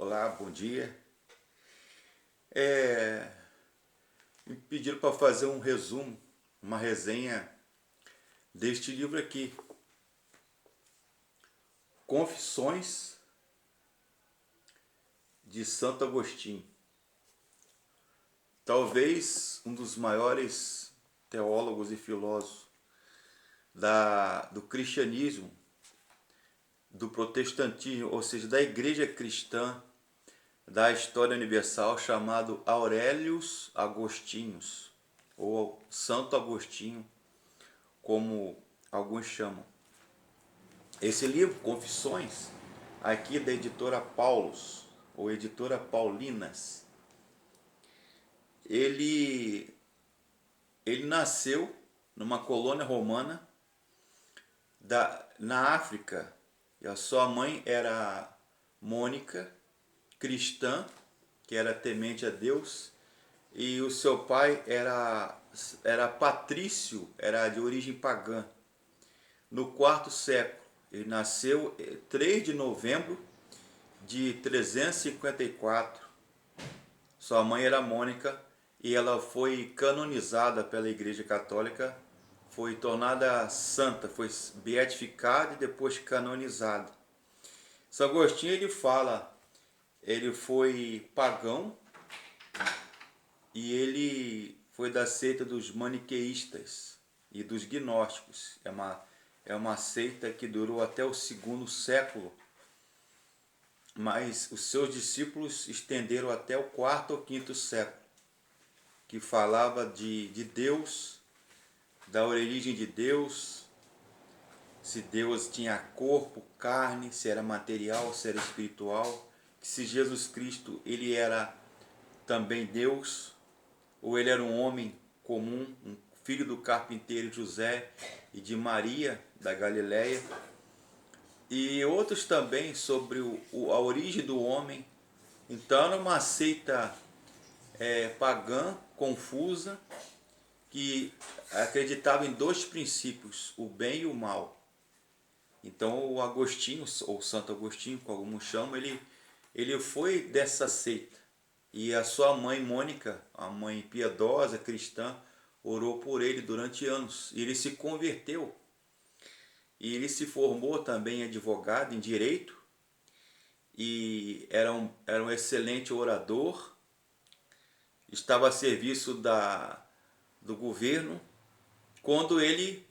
Olá, bom dia. Me pediram para fazer um resumo, uma resenha deste livro aqui, Confissões de Santo Agostinho. Talvez um dos maiores teólogos e filósofos do cristianismo, do protestantismo, ou seja, da igreja cristã da história universal, chamado Aurelius Agostinhos, ou Santo Agostinho, como alguns chamam. Esse livro, Confissões, aqui da editora Paulus, ou editora Paulinas, ele nasceu numa colônia romana na África. E a sua mãe era Mônica, cristã, que era temente a Deus, e o seu pai era patrício, era de origem pagã. No quarto século, ele nasceu 3 de novembro de 354. Sua mãe era Mônica e ela foi canonizada pela Igreja Católica, foi tornada santa, foi beatificada e depois canonizada. São Agostinho ele foi pagão e ele foi da seita dos maniqueístas e dos gnósticos. É uma seita que durou até o segundo século, mas os seus discípulos estenderam até o quarto ou quinto século, que falava de Deus, da origem de Deus, se Deus tinha corpo, carne, se era material, se era espiritual, que se Jesus Cristo ele era também Deus, ou ele era um homem comum, um filho do carpinteiro José e de Maria da Galileia, e outros também sobre a origem do homem. Então era uma seita pagã, confusa, que acreditava em dois princípios, o bem e o mal. Então o Agostinho, ou Santo Agostinho, como alguns chamam, ele foi dessa seita. E a sua mãe Mônica, a mãe piedosa, cristã, orou por ele durante anos. E ele se converteu. E ele se formou também advogado em direito. E era um excelente orador. Estava a serviço do governo. Quando ele,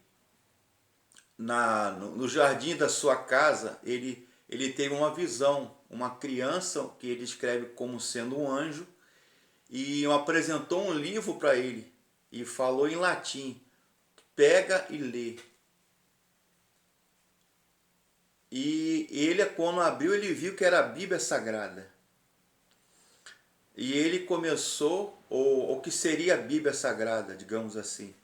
no jardim da sua casa, ele teve uma visão, uma criança que ele descreve como sendo um anjo, e apresentou um livro para ele e falou em latim: pega e lê. E ele, quando abriu, ele viu que era a Bíblia Sagrada. E ele começou, ou o que seria a Bíblia Sagrada, digamos assim.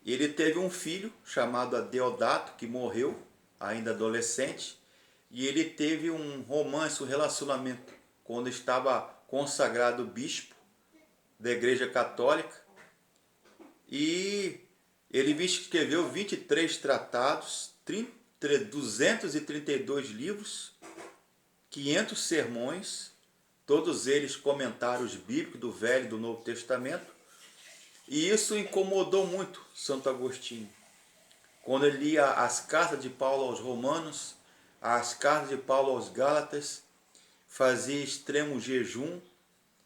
Ele teve um filho chamado Adeodato, que morreu, ainda adolescente, e ele teve um romance, um relacionamento, quando estava consagrado bispo da Igreja Católica, e ele escreveu 23 tratados, 232 livros, 500 sermões, todos eles comentários bíblicos do Velho e do Novo Testamento. E isso incomodou muito Santo Agostinho. Quando ele lia as cartas de Paulo aos Romanos, as cartas de Paulo aos Gálatas, fazia extremo jejum,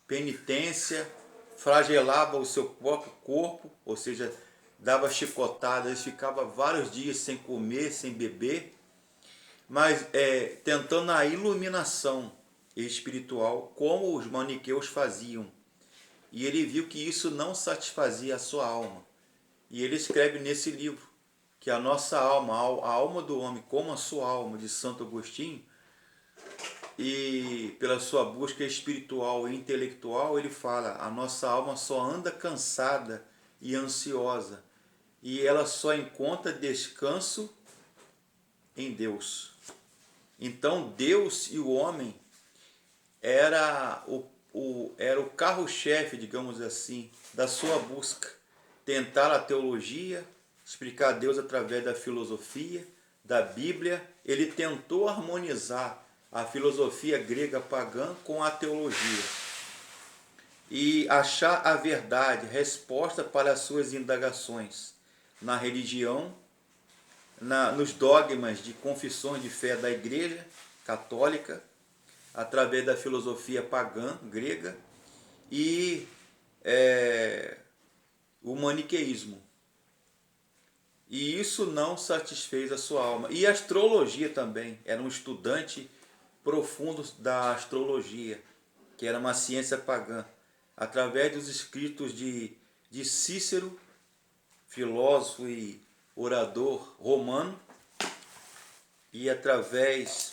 penitência, flagelava o seu próprio corpo, ou seja, dava chicotadas, ficava vários dias sem comer, sem beber, mas tentando a iluminação espiritual, como os maniqueus faziam. E ele viu que isso não satisfazia a sua alma. E ele escreve nesse livro que a nossa alma, a alma do homem, como a sua alma, de Santo Agostinho, e pela sua busca espiritual e intelectual, ele fala: a nossa alma só anda cansada e ansiosa, e ela só encontra descanso em Deus. Então Deus e o homem era o carro-chefe, digamos assim, da sua busca. Tentar a teologia, explicar Deus através da filosofia, da Bíblia. Ele tentou harmonizar a filosofia grega pagã com a teologia e achar a verdade, resposta para as suas indagações na religião, nos dogmas de confissões de fé da Igreja Católica, através da filosofia pagã grega e o maniqueísmo. E isso não satisfez a sua alma. E a astrologia também, era um estudante profundo da astrologia, que era uma ciência pagã, através dos escritos de Cícero, filósofo e orador romano, e através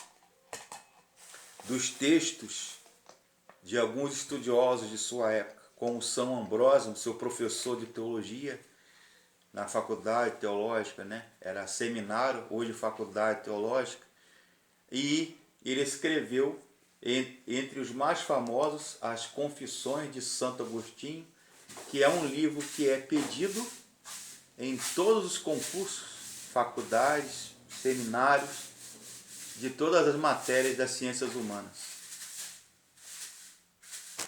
dos textos de alguns estudiosos de sua época, como São Ambrósio, seu professor de teologia na faculdade teológica, né? Era seminário, hoje faculdade teológica, e ele escreveu, entre os mais famosos, as Confissões de Santo Agostinho, que é um livro que é pedido em todos os concursos, faculdades, seminários, de todas as matérias das ciências humanas.